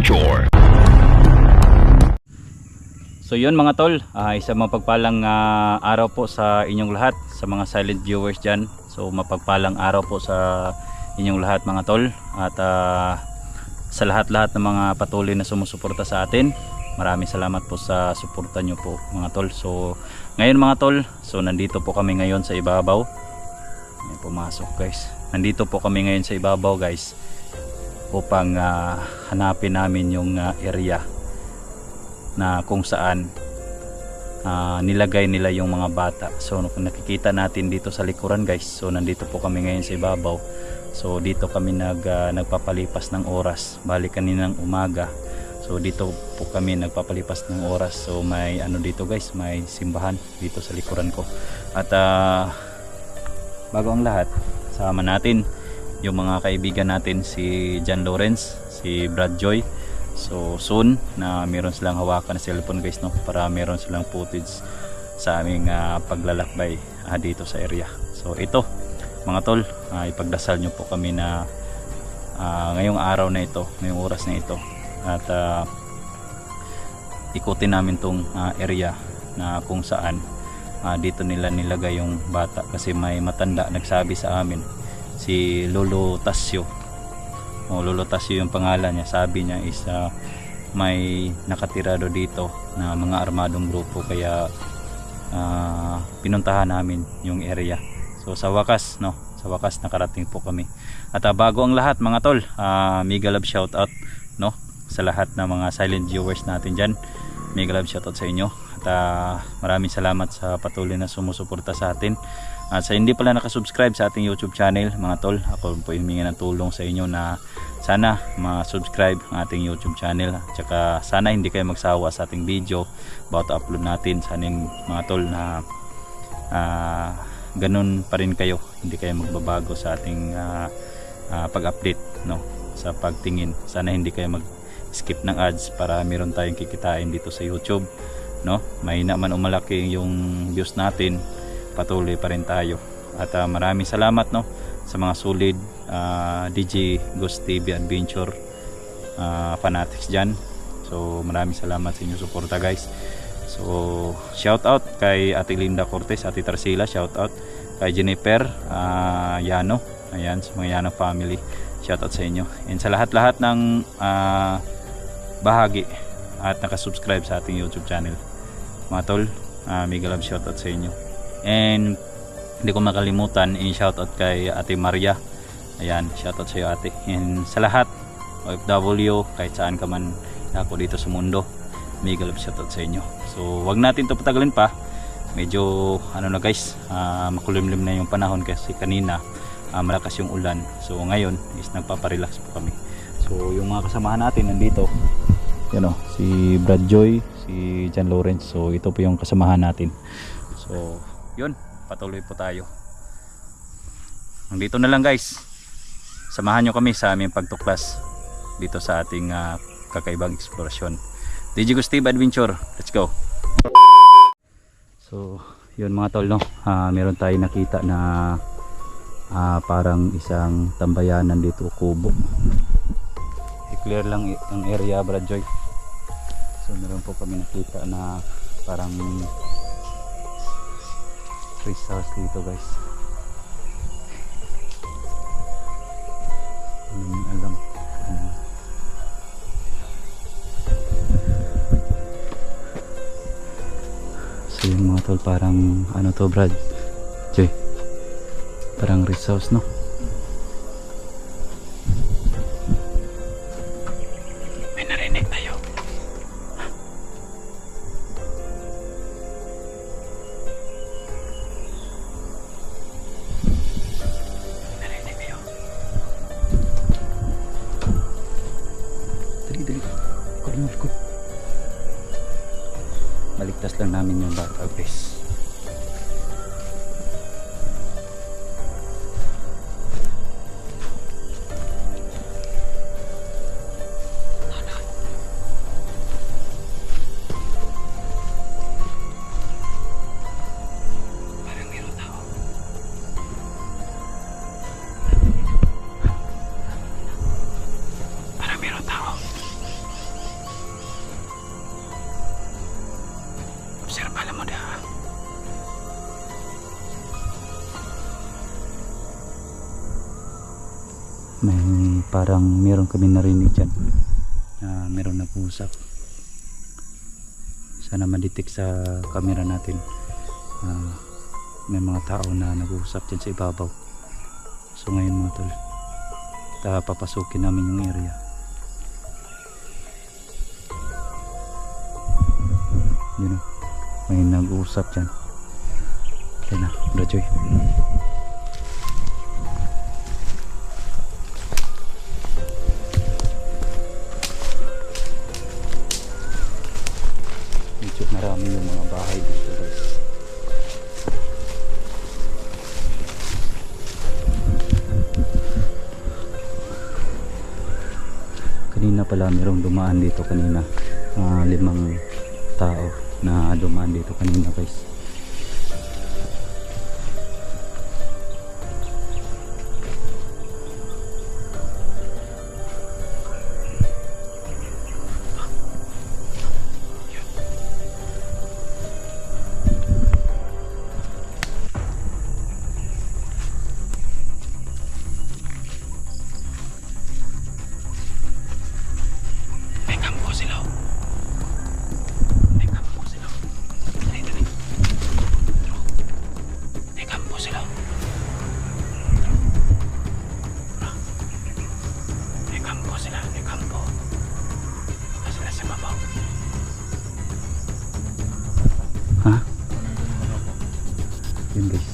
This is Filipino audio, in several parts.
Adventure. So yun mga tol, isang mapagpalang araw po sa inyong lahat, sa mga silent viewers dyan. So mapagpalang araw po sa inyong lahat mga tol. At sa lahat-lahat ng mga patuloy na sumusuporta sa atin, maraming salamat po sa suporta nyo po mga tol. So ngayon mga tol, so nandito po kami ngayon sa ibabaw. May pumasok guys. Nandito po kami ngayon sa ibabaw guys, upang hanapin namin yung area na kung saan nilagay nila yung mga bata. So kung nakikita natin dito sa likuran guys, so nandito po kami ngayon sa ibabaw. So dito kami nagpapalipas ng oras, balik kaninang umaga. So dito po kami nagpapalipas ng oras. So may ano dito guys, may simbahan dito sa likuran ko. At bago ang lahat, sama natin yung mga kaibigan natin, si John Lawrence, si Brad Joy. So soon na meron silang hawakan na cellphone guys, no, para meron silang footage sa aming paglalakbay dito sa area. So ito mga tol, ipagdasal nyo po kami na ngayong araw na ito, ngayong oras na ito, at ikutin namin tong area na kung saan dito nila nilagay yung bata. Kasi may matanda nagsabi sa amin, si Lolo Tasio. Lolo Tasio yung pangalan niya. Sabi niya is may nakatirado dito na mga armadong grupo, kaya pinuntahan namin yung area. So sa wakas, no, sa wakas nakarating po kami. At bago ang lahat mga tol, mega love shout out, no, sa lahat ng mga silent viewers natin dyan. Mega love shout out sa inyo. At maraming salamat sa patuloy na sumusuporta sa atin. At sa hindi pala nakasubscribe sa ating YouTube channel mga tol, ako po humingi ng tulong sa inyo na sana ma-subscribe ang ating YouTube channel. At saka sana hindi kayo magsawa sa ating video about upload natin. Sana mga tol na ganun pa rin kayo, hindi kayo magbabago sa ating pag-update, no, sa pagtingin. Sana hindi kayo mag-skip ng ads para meron tayong kikitain dito sa YouTube, no. Mahina man o malaki yung views natin, patuloy pa rin tayo. At maraming salamat, no, sa mga solid DJ Ghost TV Adventure fanatics dyan. So maraming salamat sa inyong suporta guys. So shout out kay Ate Linda Cortez, Ate Tarsila, shout out kay Jennifer Yano, ayan, sa mga Yano family, shout out sa inyo. And sa lahat-lahat ng bahagi at nakasubscribe sa ating YouTube channel mga tol, mega love shout out sa inyo. And hindi ko makalimutan i-shout out kay Ate Maria, ayan, shout out sa iyo ate. And sa lahat OFW, kahit saan ka man ako dito sa mundo, mega love shout out sa inyo. So wag natin to patagalin pa, medyo ano na guys, makulimlim na yung panahon kasi kanina malakas yung ulan. So ngayon is nagpaparelax po kami. So yung mga kasamahan natin nandito, you know, si Brad Joy, si John Lawrence. So ito po yung kasamahan natin. So yun, patuloy po tayo. Nandito na lang guys, samahan nyo kami sa aming pagtuklas dito sa ating kakaibang eksplorasyon. DJ Ghost TV Adventure, let's go. So yun mga tol, no, meron tayong nakita na parang isang tambayanan dito, kubo. I-clear lang ang area, Brad Joy. So meron po kami nakita na parang rest house dito guys. Alam. So yung mga tol, parang ano to Brad Joy, parang rest house, no? May narinig tayo. Narinig tayo. Dali. Ko. Baligtas lang namin yung bata guys. parang meron kami narinig dyan na meron nag-uusap. Sana ma-detect sa camera natin. May mga tao na nag-uusap dyan sa ibabaw. So ngayon mga tol, papasukin namin yung area. Yun o, may nag-uusap dyan. Kaya na, Bro Joy. Medyo marami yung mga bahay dito guys. Kanina pala merong dumaan dito kanina. 5 tao na dumaan dito kanina guys. Ha? Yun guys.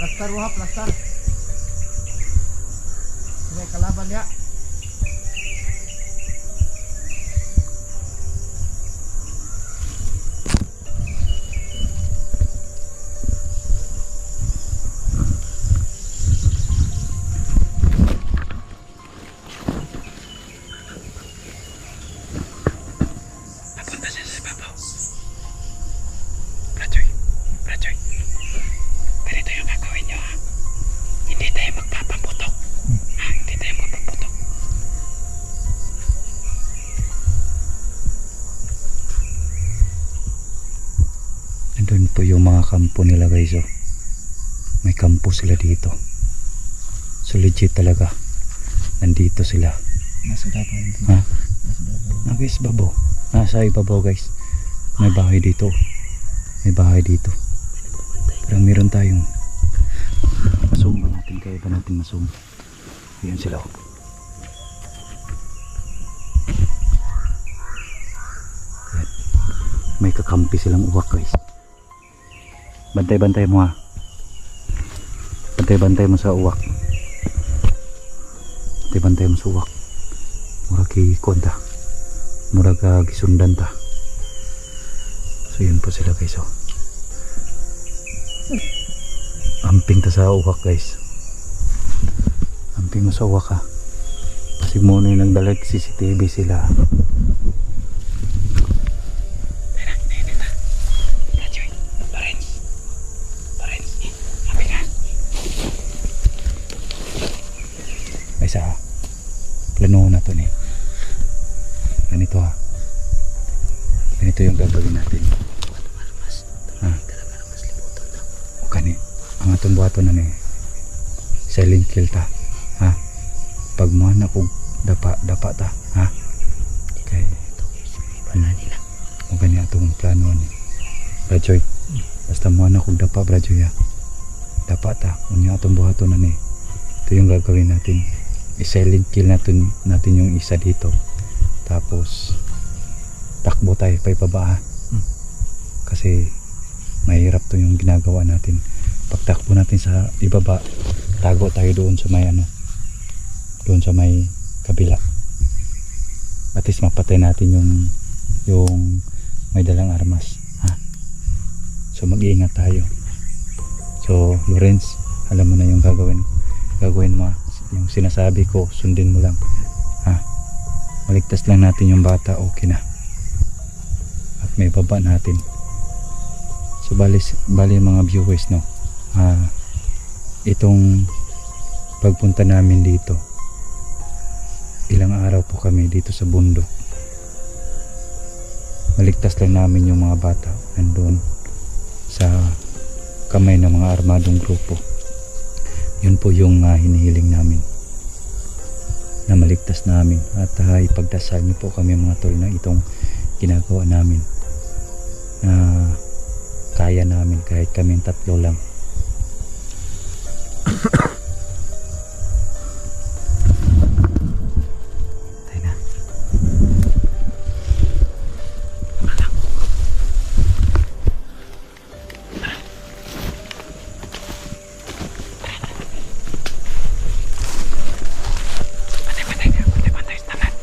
Plastar wah plastar. Ini kalaban ya. Ganito yung gagawin nyo ha. Hindi tayo magpapaputok. Hindi tayo magpapaputok. po yung mga kampo nila guys oh. May kampo sila dito. So legit talaga. Nandito sila. Nasa dapat. Ha? Na guys, babaw. Nasa ibabaw guys. May bahay dito. May bahay dito. Pero meron tayong masum ba natin? Kaya ba natin masum? Ayan sila oh. Ayan. May kakampi silang uwak guys. Bantay-bantay mo ha. Bantay-bantay mo sa uwak. Bantay-bantay mo sa uwak. Murag ikonta. Murag gisundan ta. So yun po sila guys oh. Amping ta sa uwak guys. Amping mo sa uwak ha. Kasi muna yung nagdalag CCTV sila. Ay sa plano na to ni. Ganito ha. Ganito yung gagawin natin. Ha? O kani. Ang atong buhato na ni silent kill ta. Ha? Pag mana kog dapa ta. Ha? Okay. O gani atong plano ni. Brajoy. Basta mana kog dapa Brajoy ha. Dapa ta. Unya atong buhato na ni. Ito yung gagawin natin. I-silent kill natin yung isa dito. Tapos takbo tayo pa ibaba ha. Kasi mahirap to yung ginagawa natin. Pagtakbo natin sa ibaba, tago tayo doon sa may ano, doon sa may kabila. At least mapatay natin yung may dalang armas ha. So mag-iingat tayo. So Lawrence, alam mo na yung gagawin mo. Yung sinasabi ko, sundin mo lang ha. Maligtas lang natin yung bata, okay na. At may baba natin. So bali mga viewers no, itong pagpunta namin dito, ilang araw po kami dito sa bundok. Maligtas lang namin yung mga bata nandun sa kamay ng mga armadong grupo. Yun po yung hinihiling namin, na maligtas namin. At ipagdasal niyo po kami mga tol na itong ginagawa namin na kaya namin kahit kami tatlo lang. Tayo na. Bantay sa tanan.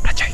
Brajoy.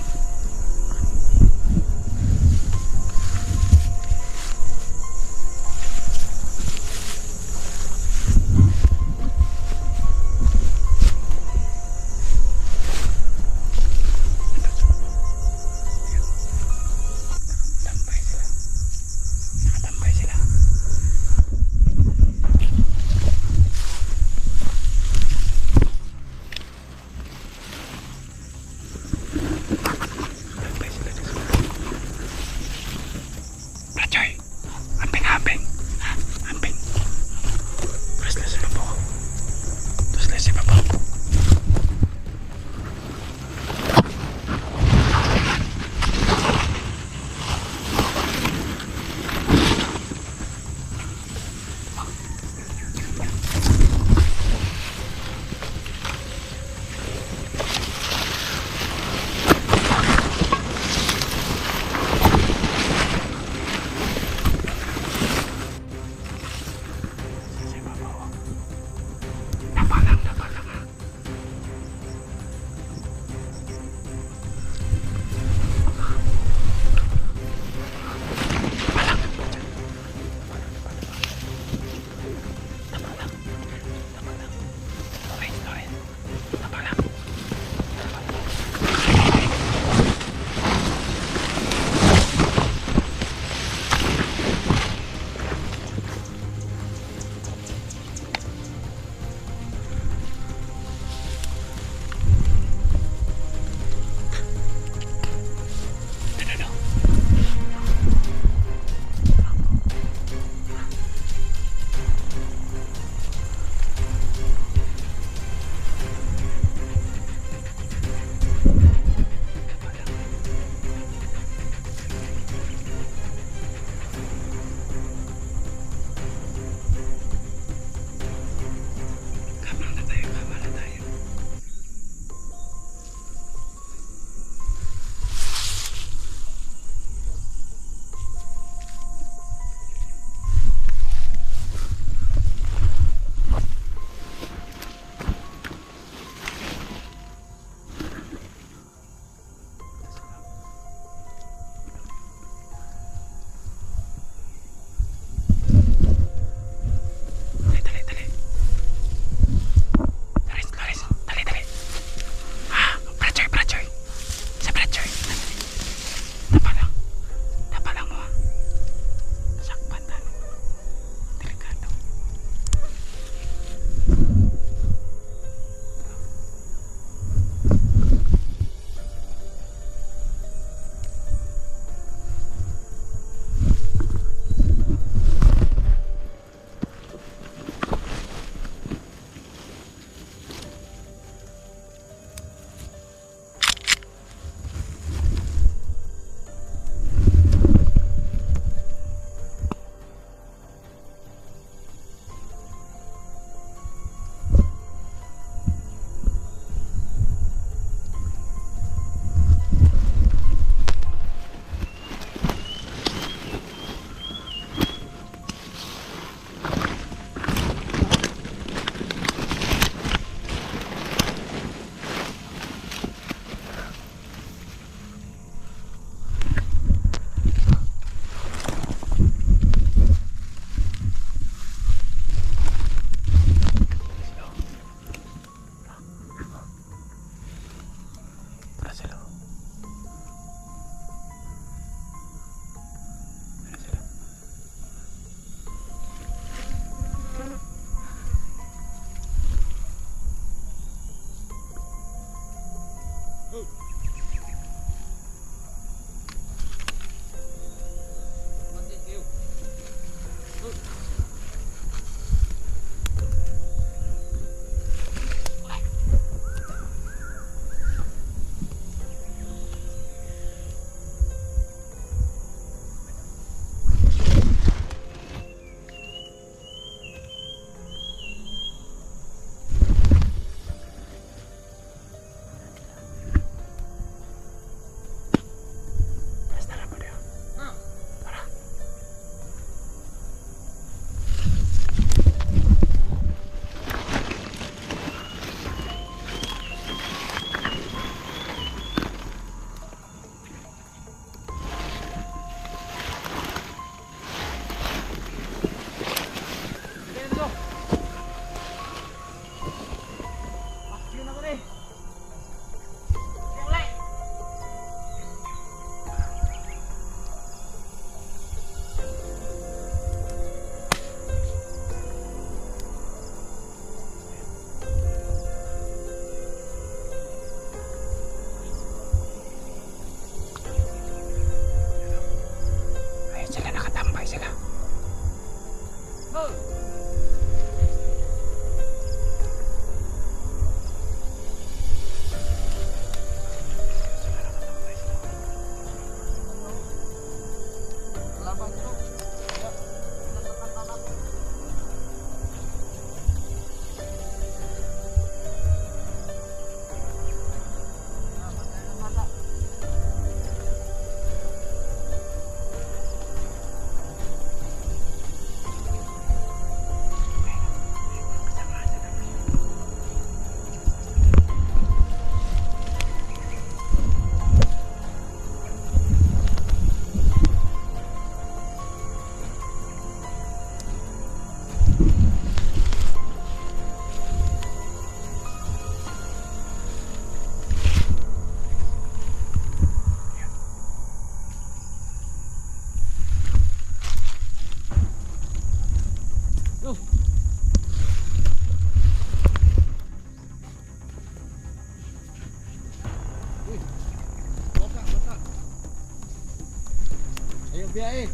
biyahe.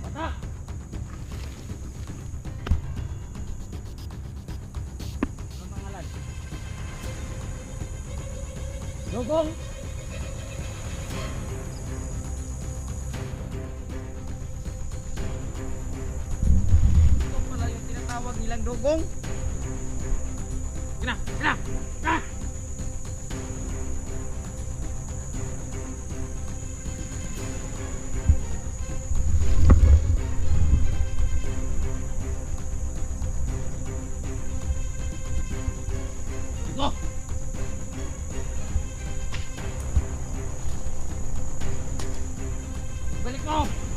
Mata! Ang pangalan? Dugong! Ito pala yung tinatawag nilang dugong. Gina! Gina! Gina! Ito! Balik mo!